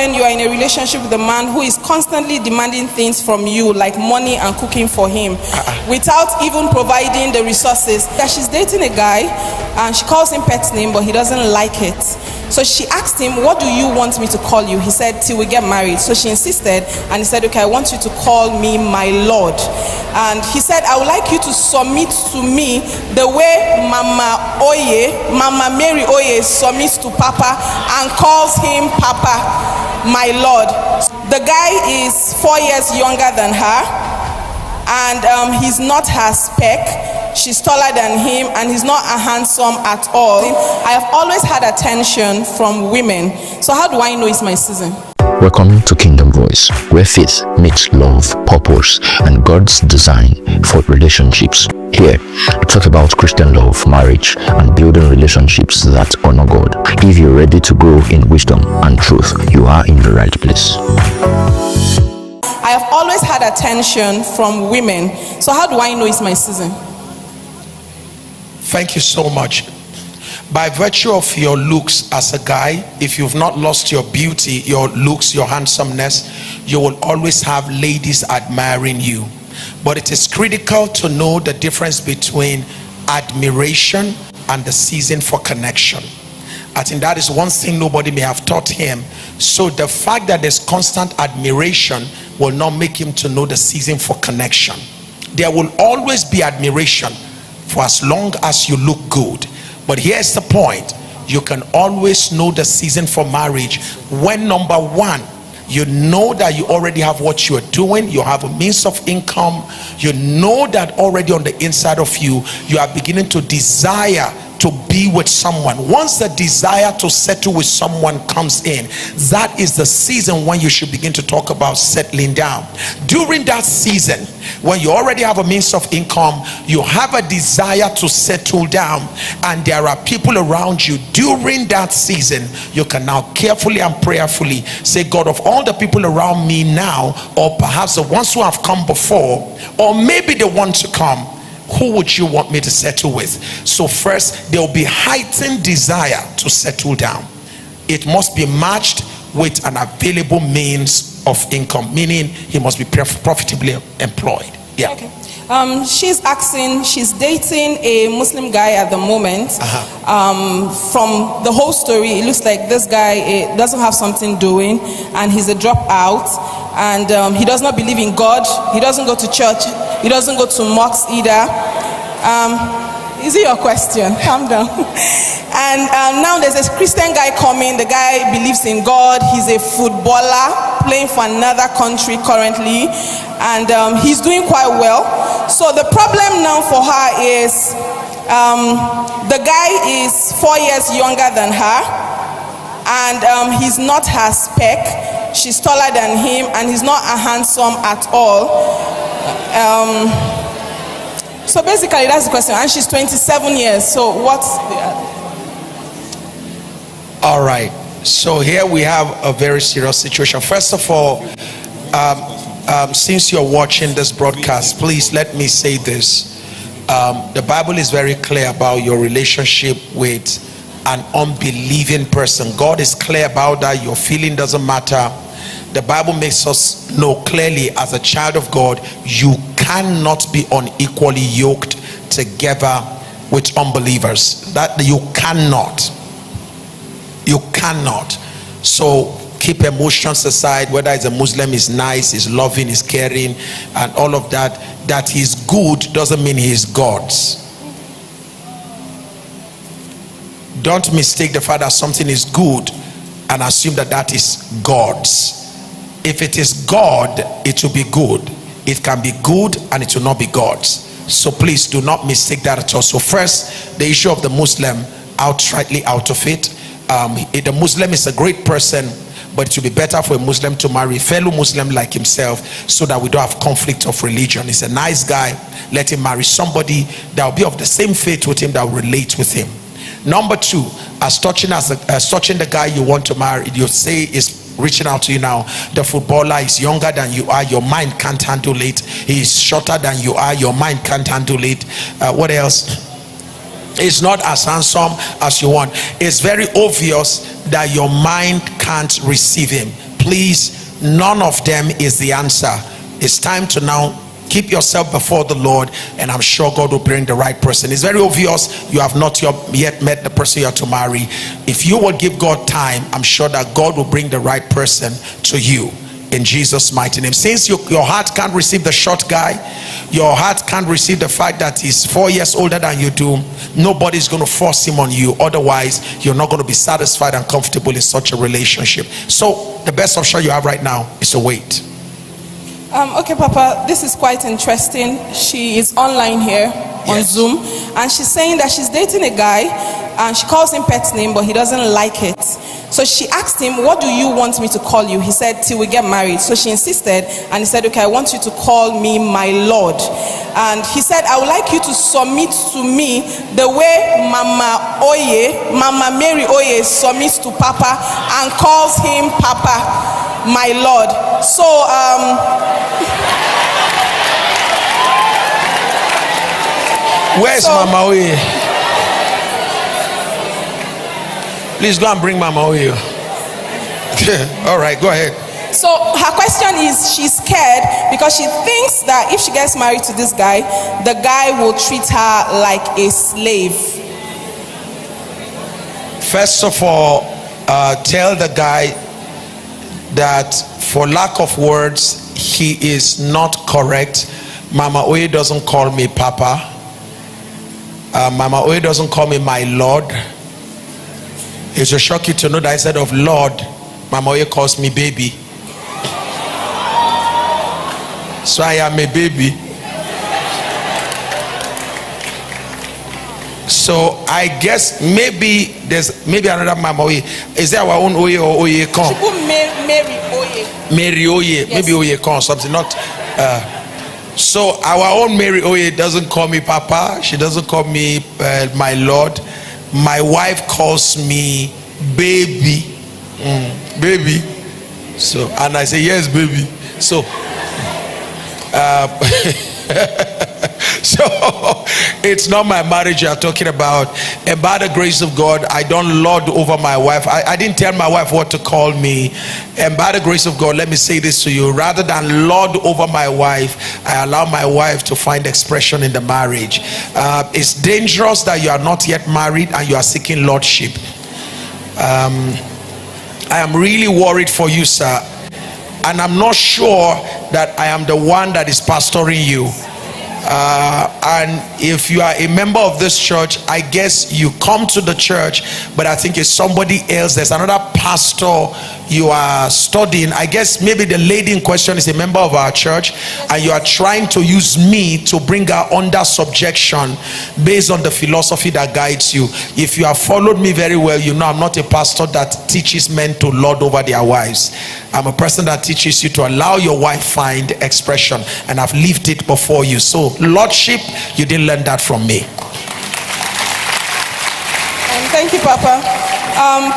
when you are in a relationship with a man who is constantly demanding things from you, like money and cooking for him, without even providing the resources. Yeah, she's dating a guy and she calls him pet name, but he doesn't like it. So she asked him, what do you want me to call you? He said, till we get married. So she insisted, and he said, okay, I want you to call me my Lord. And he said, I would like you to submit to me the way Mama Mary Oye submits to Papa and calls him Papa, my Lord. The guy is 4 years younger than her, and he's not her spec. She's taller than him, and he's not a handsome at all. I have always had attention from women. So how do I know it's my season? Welcome to Kingdom Voice, where faith meets love, purpose, and God's design for relationships. Here, we talk about Christian love, marriage, and building relationships that honor God. If you're ready to grow in wisdom and truth, you are in the right place. I have always had attention from women. So how do I know it's my season? Thank you so much. By virtue of your looks as a guy, if you've not lost your beauty, your looks, your handsomeness, you will always have ladies admiring you. But it is critical to know the difference between admiration and the season for connection. I think that is one thing nobody may have taught him. So the fact that there's constant admiration will not make him to know the season for connection. There will always be admiration for as long as you look good. But here's the point: you can always know the season for marriage when, number one, you know that you already have what you are doing, you have a means of income, you know that already on the inside of you, you are beginning to desire to be with someone. Once the desire to settle with someone comes in, that is the season when you should begin to talk about settling down. During that season, when you already have a means of income, you have a desire to settle down, and there are people around you, during that season, you can now carefully and prayerfully say, God, of all the people around me now, or perhaps the ones who have come before, or maybe the ones to come, who would you want me to settle with? So first, there will be heightened desire to settle down. It must be matched with an available means of income, meaning he must be profitably employed. Yeah. Okay. She's dating a Muslim guy at the moment. From the whole story, it looks like this guy doesn't have something doing, and he's a dropout, and he does not believe in God. He doesn't go to church. He doesn't go to mosques either. Is it your question? Calm down. And now there's a Christian guy coming. The guy believes in God. He's a footballer playing for another country currently, and he's doing quite well. So the problem now for her is the guy is 4 years younger than her, and he's not her spec. She's taller than him, and he's not a handsome at all. So basically that's the question, and she's 27 years. So what's all right, so here we have a very serious situation. First of all, since you're watching this broadcast, please let me say this. The Bible is very clear about your relationship with an unbelieving person. God is clear about that. Your feeling doesn't matter. The Bible makes us know clearly, as a child of God, you cannot be unequally yoked together with unbelievers. That you cannot. You cannot. So keep emotions aside. Whether it's a Muslim is nice, is loving, is caring, and all of that. That he's good doesn't mean he's God's. Don't mistake the fact that something is good and assume that that is God's. If it is God, it will be good. It can be good and it will not be God's. So please do not mistake that at all. So first, the issue of the Muslim, outrightly out of it. The Muslim is a great person, but it will be better for a Muslim to marry a fellow Muslim like himself, so that we don't have conflict of religion. He's a nice guy. Let him marry somebody that will be of the same faith with him, that will relate with him. Number two, as touching the guy you want to marry, you say is reaching out to you now. The footballer is younger than you are, your mind can't handle it. He is shorter than you are, your mind can't handle it. What else? It's not as handsome as you want. It's very obvious that your mind can't receive him. please, none of them is the answer. It's time to now keep yourself before the Lord, and I'm sure God will bring the right person. It's very obvious you have not yet met the person you are to marry. If you will give God time, I'm sure that God will bring the right person to you, in Jesus' mighty name. Since your heart can't receive the short guy, your heart can't receive the fact that he's 4 years older than you do, nobody's going to force him on you. Otherwise, you're not going to be satisfied and comfortable in such a relationship. So the best option you have right now is to wait. Okay, Papa, this is quite interesting. She is online here on Zoom, and she's saying that she's dating a guy, and she calls him pet name, but he doesn't like it. So she asked him, what do you want me to call you? He said, till we get married. So she insisted, and he said, okay, I want you to call me my Lord. And he said, I would like you to submit to me the way Mama Mary Oye submits to Papa and calls him Papa, my Lord. So where's Mama Oye? Please go and bring Mama Oye. All right, go ahead. So her question is, she's scared because she thinks that if she gets married to this guy, the guy will treat her like a slave. First of all, tell the guy that for lack of words, he is not correct. Mama Oye doesn't call me Papa. Mama Oye doesn't call me my Lord. It should shock you to know that instead of Lord, Mama Oye calls me baby. So I am a baby. So I guess maybe there's another Mama Oye. Is there our own Oye or Oye Con? She put Mary Oye. Mary Oye, yes. Maybe Oye Con, something not. So our own Mary Oye doesn't call me Papa. She doesn't call me my Lord. My wife calls me baby. Baby. So, and I say yes, baby. So so it's not my marriage you are talking about. And by the grace of God, I don't lord over my wife. I didn't tell my wife what to call me. And by the grace of God, let me say this to you, rather than lord over my wife, I allow my wife to find expression in the marriage. It's dangerous that you are not yet married and you are seeking lordship. I am really worried for you, sir, and I'm not sure that I am the one that is pastoring you. And if you are a member of this church, I guess you come to the church, but I think it's somebody else. There's another pastor you are studying. I guess maybe the lady in question is a member of our church, and you are trying to use me to bring her under subjection based on the philosophy that guides you. If you have followed me very well, you know I'm not a pastor that teaches men to lord over their wives. I'm a person that teaches you to allow your wife find expression, and I've lived it before you. So lordship, you didn't learn that from me. Thank you, Papa.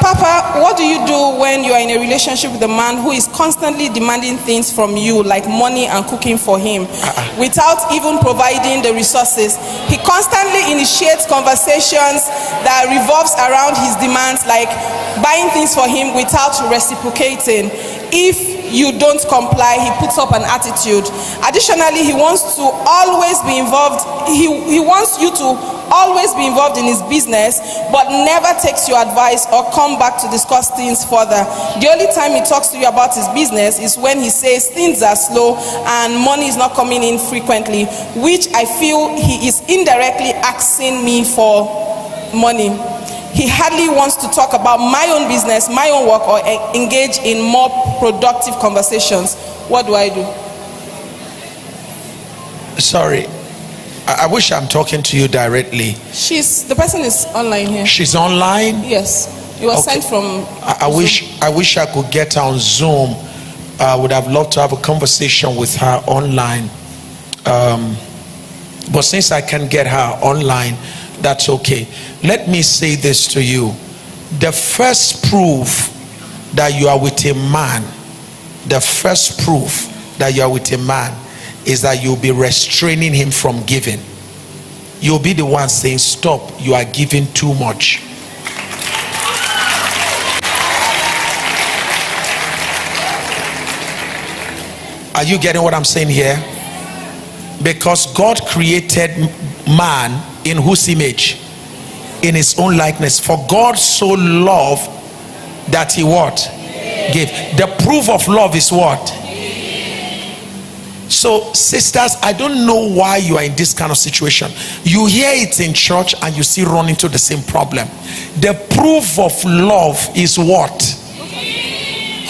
Papa, what do you do when you are in a relationship with a man who is constantly demanding things from you, like money and cooking for him, without even providing the resources? He constantly initiates conversations that revolves around his demands, like buying things for him without reciprocating. If you don't comply, he puts up an attitude. Additionally, he wants to always be involved. He wants you to always be involved in his business, but never takes your advice or come back to discuss things further. The only time he talks to you about his business is when he says things are slow and money is not coming in frequently, which I feel he is indirectly asking me for money. He hardly wants to talk about my own business, my own work, or engage in more productive conversations. What do I do? Sorry, I wish I'm talking to you directly. The person is online here. She's online? Yes. It was sent from I wish I could get her on Zoom. I would have loved to have a conversation with her online. But since I can't get her online, that's okay. Let me say this to you. The first proof that you are with a man, is that you'll be restraining him from giving. You'll be the one saying, stop, you are giving too much. Are you getting what I'm saying here? Because God created man in whose image? In his own likeness. For God so loved that he what? Gave. The proof of love is what? So sisters, I don't know why you are in this kind of situation. You hear it in church and you still run into the same problem. The proof of love is what?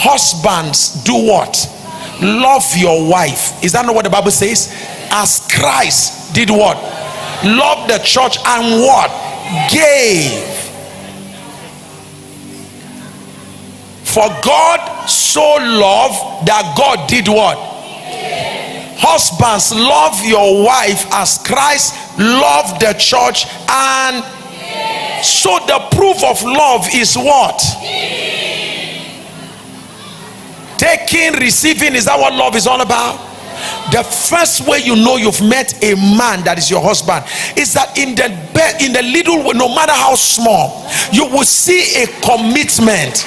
Husbands, do what? Love your wife. Is that not what the Bible says? As Christ did what? Love the church and what? Gave. For God so loved that God did what? Husbands, love your wife as Christ loved the church, and so the proof of love is what? Taking, receiving. Is that what love is all about? The first way you know you've met a man that is your husband is that in the little way, no matter how small, you will see a commitment.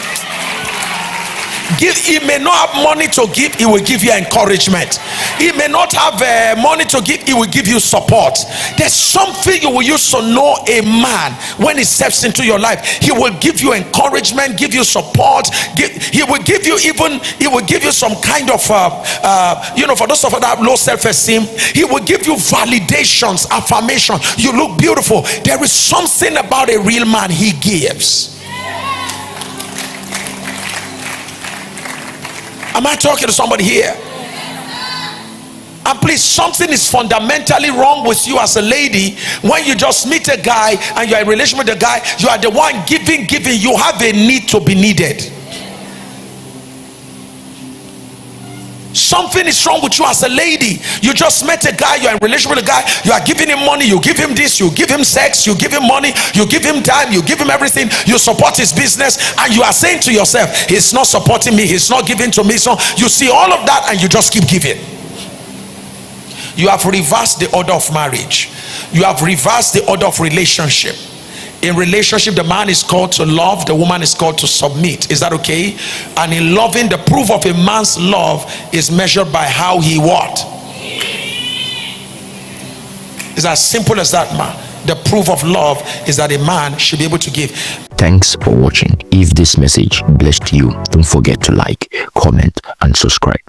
He may not have money to give, he will give you encouragement. He may not have money to give, he will give you support. There's something you will use to know a man when he steps into your life. He will give you encouragement, give you support. He will give you some kind of for those of us that have low self-esteem, he will give you validations, affirmation. You look beautiful. There is something about a real man, he gives. Am I talking to somebody here? And please, something is fundamentally wrong with you as a lady when you just meet a guy and you're in a relationship with a guy. You are the one giving. You have a need to be needed. Something is wrong with you as a lady. You just met a guy, you're in a relationship with a guy, you are giving him money, you give him this, you give him sex, you give him money, you give him time, you give him everything, you support his business, and you are saying to yourself, he's not supporting me, he's not giving to me. So you see all of that and you just keep giving. You have reversed the order of marriage. You have reversed the order of relationship. In relationship, the man is called to love, the woman is called to submit. Is that okay? And in loving, the proof of a man's love is measured by how he what? It's as simple as that, man. The proof of love is that a man should be able to give. Thanks for watching. If this message blessed you, don't forget to like, comment, and subscribe.